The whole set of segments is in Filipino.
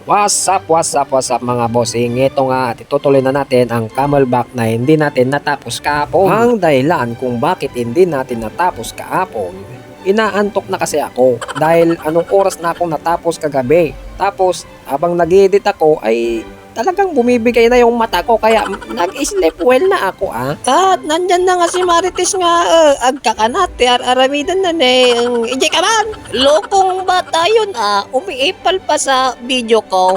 What's up mga bossing? Ito nga at itutuloy na natin ang camelback na hindi natin natapos kahapon. Ang dahilan kung bakit hindi natin natapos kahapon, inaantok na kasi ako dahil anong oras na akong natapos kagabi. Tapos habang nag-edit ako ay talagang bumibigay na yung mata ko kaya nag-sleep well na ako At nandyan na nga si Marites nga agkakanat aramidan na hindi ka man. Lokong bata yun umiipal pa sa video ko.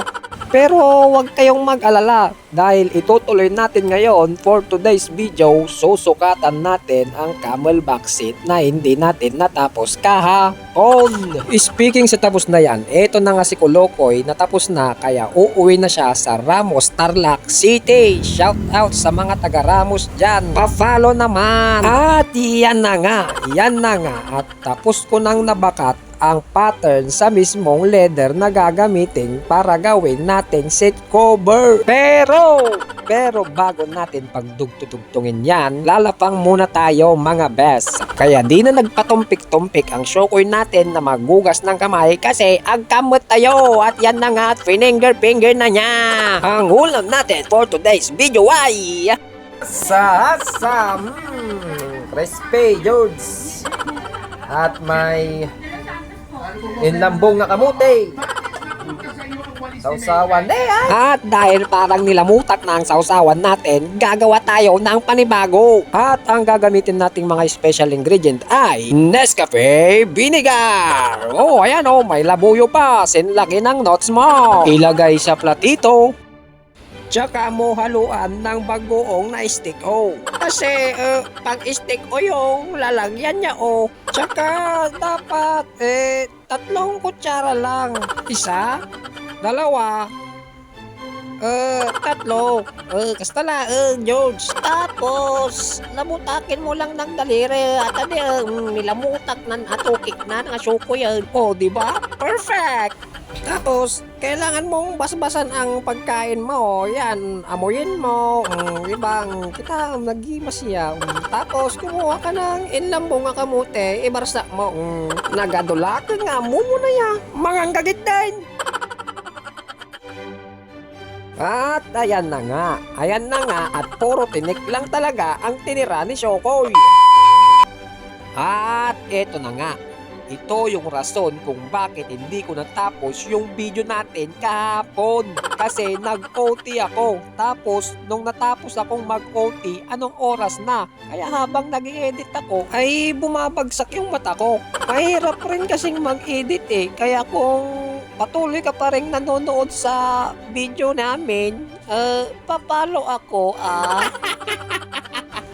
Pero wag kayong mag-alala dahil itutuloy natin ngayon for today's video. Susukatan natin ang camelback seat na hindi natin natapos kahapon. Speaking sa tapos na yan, eto na nga si Kolokoy natapos na kaya uuwi na siya sa Ramos, Tarlac City. Shout out sa mga taga Ramos dyan. Pa-follow naman. At yan na nga. At tapos ko nang nabakat ang pattern sa mismong leather na gagamitin para gawin nating seat cover. Pero bago natin pagdugtugtungin yan, lalapang muna tayo mga best. Kaya di na nagpatumpik-tumpik ang Shokoy natin na magugas ng kamay kasi agkamot tayo. At yan na nga, finger na niya. Ang ulam natin for today's video ay crispy George. At may inlambong na kamote. Sausawan At dahil parang nilamutak na ang sausawan natin, gagawa tayo ng panibago. At ang gagamitin nating mga special ingredient ay Nescafe Vinegar. Ayan may labuyo pa. Sinlaki ng notes mo. Ilagay sa platito. Tsaka mo haluan ng bagoong na stick Kasi pag stick yung lalagyan niya Tsaka dapat 3 kutsara lang. 1, 2, 3. Kastala George. Tapos labutakin mo lang ng daliri at nilamutak ng atukik na ng asuko yan. Diba? Perfect! Tapos, kailangan mong basbasan ang pagkain mo. Yan, amuyin mo. Ibang kita naghimasya. Tapos, kumuha ka ng inlambong nga kamote. Ibarsa mo. Nagadulakin nga mo na yan. Mga gagit din. At ayan na nga. At puro tinik lang talaga ang tinira ni Shokoy. At eto na nga. Ito yung rason kung bakit hindi ko natapos yung video natin kahapon. Kasi nag-OT ako. Tapos, nung natapos akong mag-OT, anong oras na? Kaya habang nag-edit ako, ay bumabagsak yung mata ko. Mahirap rin kasing mag-edit Kaya kung patuloy ka pa rin nanonood sa video namin, papalo ako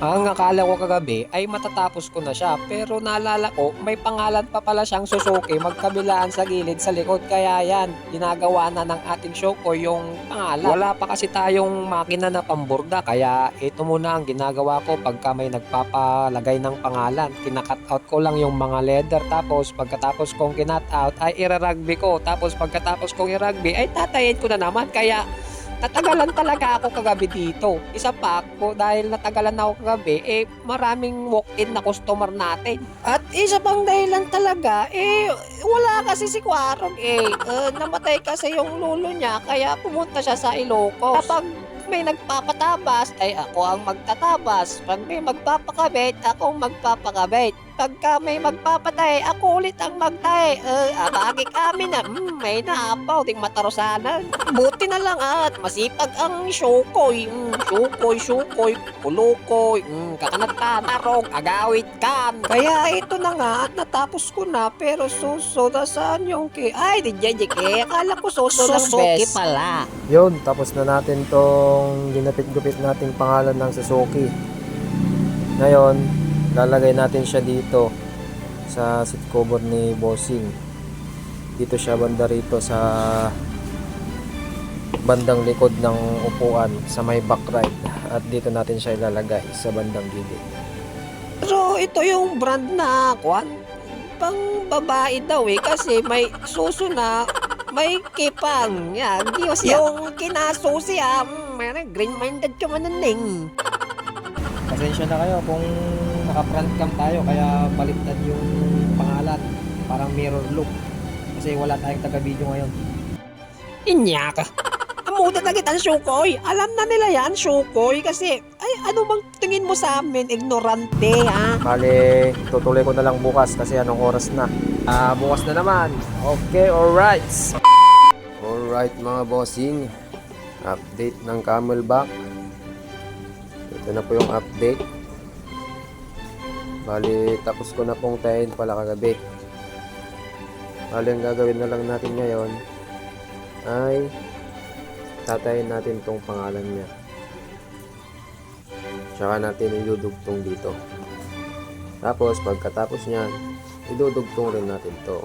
Ang akala ko kagabi ay matatapos ko na siya pero naalala ko may pangalan pa pala siyang Suzuki magkabilaan sa gilid sa likod kaya yan ginagawa na ng ating Shokoy yung pangalan. Wala pa kasi tayong makina na pamburga kaya ito muna ang ginagawa ko pagka may nagpapalagay ng pangalan. Kinakat out ko lang yung mga leather tapos pagkatapos kong kinat out ay irarugby ko tapos pagkatapos kong irugby ay tatayin ko na naman kaya natagalan talaga ako kagabi dito. Isa pa ako dahil natagalan ako kagabi, maraming walk-in na customer natin. At isa pang dahilan talaga, wala kasi si Kwarog namatay kasi yung lolo niya, kaya pumunta siya sa Ilocos. Kapag may nagpapatabas, ay ako ang magtatabas. Pag may magpapakabit, ako ang magpapakabit. Pagka may magpapatay, ako ulit ang magtay. Abagi kami na, may naapaw, ding matarosanan. Buti na lang at masipag ang Shokoy. Shokoy, Kulukoy, kakanat ka, narog, agawit kan. Kaya ito na nga at natapos ko na, pero suso, saan yung ay, di JJK, akala ko suso ng best. Pala. Yun, tapos na natin tong ginapit-gupit nating pangalan ng Suzuki. Ngayon, lalagay natin siya dito sa seat cover ni Bossing. Dito siya banda rito sa bandang likod ng upuan sa may back ride. At dito natin siya ilalagay sa bandang gilid. Pero ito yung brand na pang babae daw kasi may suso na may kipang. Diyos yung kinasusi green-minded ka mananing. Pasensya na kayo kung naka-front cam tayo kaya baliktad yung pangalan. Parang mirror look. Kasi wala tayong taga-video ngayon. Inyak. Amuda na kitang Shukoy. Alam na nila yan, Shukoy. Kasi, ay, ano bang tingin mo sa amin? Ignorante, ha? Bale, tutuloy ko na lang bukas kasi anong oras na. Bukas na naman. Okay, alright. Alright mga bossing. Update ng Camelback. Ito na po yung update. Bale, tapos ko na pong tayin pala kagabi. Bale, ang gagawin na lang natin ngayon ay tatayin natin tong pangalan niya. Tsaka natin idudugtong dito. Tapos, pagkatapos niyan, idudugtong rin natin to.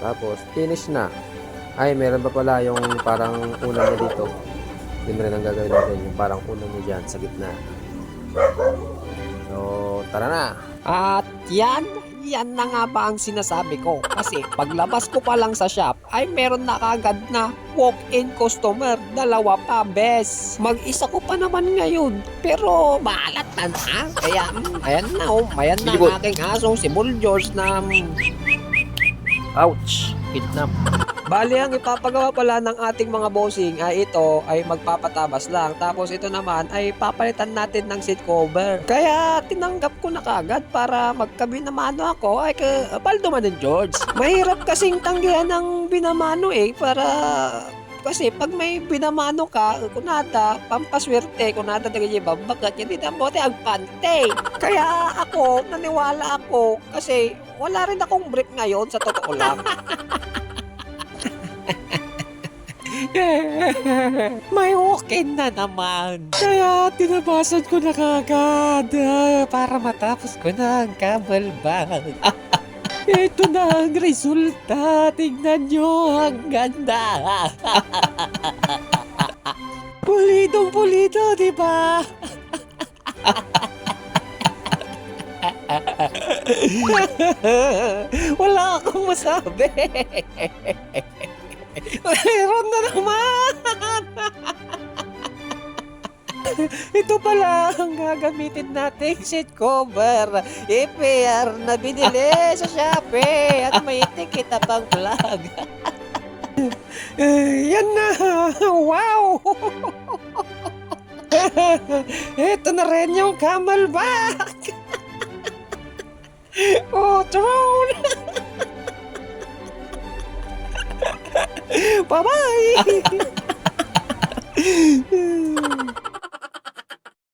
Tapos, finish na. Ay, meron pa pala yung parang unan niya dito. Yun rin ang gagawin natin. Yung parang unan niya dyan sa gitna. So, tara na. At yan na nga ba ang sinasabi ko? Kasi paglabas ko pa lang sa shop ay meron na kagad na walk-in customer. Dalawa pa, bes. Mag-isa ko pa naman ngayon. Pero maalat na na. Kaya, ayan na ayan na ang aking asong si Bull George na Ouch! Kidnap. bali, ang ipapagawa pala ng ating mga bossing ay ito ay magpapatabas lang. Tapos ito naman ay papalitan natin ng seat cover. Kaya tinanggap ko na kagad para magkabinamano ako ay Paldo man din George. Mahirap kasing tanggihan ng binamano para kasi pag may binamano ka, kunada, pampaswerte, kunada tagay babagat, hindi na bote ang pante. Kaya ako, naniwala ako kasi wala rin akong brief ngayon sa totoo lang. May walk-in na naman. Kaya tinabasan ko na kagad para matapos ko na ang Camelback. Ito na ang resulta. Tingnan nyo, ang ganda. Pulidong-pulido, di ba? Wala akong masabi. Meron na naman. Ito pala ang gagamitin nating seat cover. EPR na binili sa Shopee at may tikita pang vlog. Yan na. Wow. Ito na rin yung Camelback. Oh, troll. Bye-bye.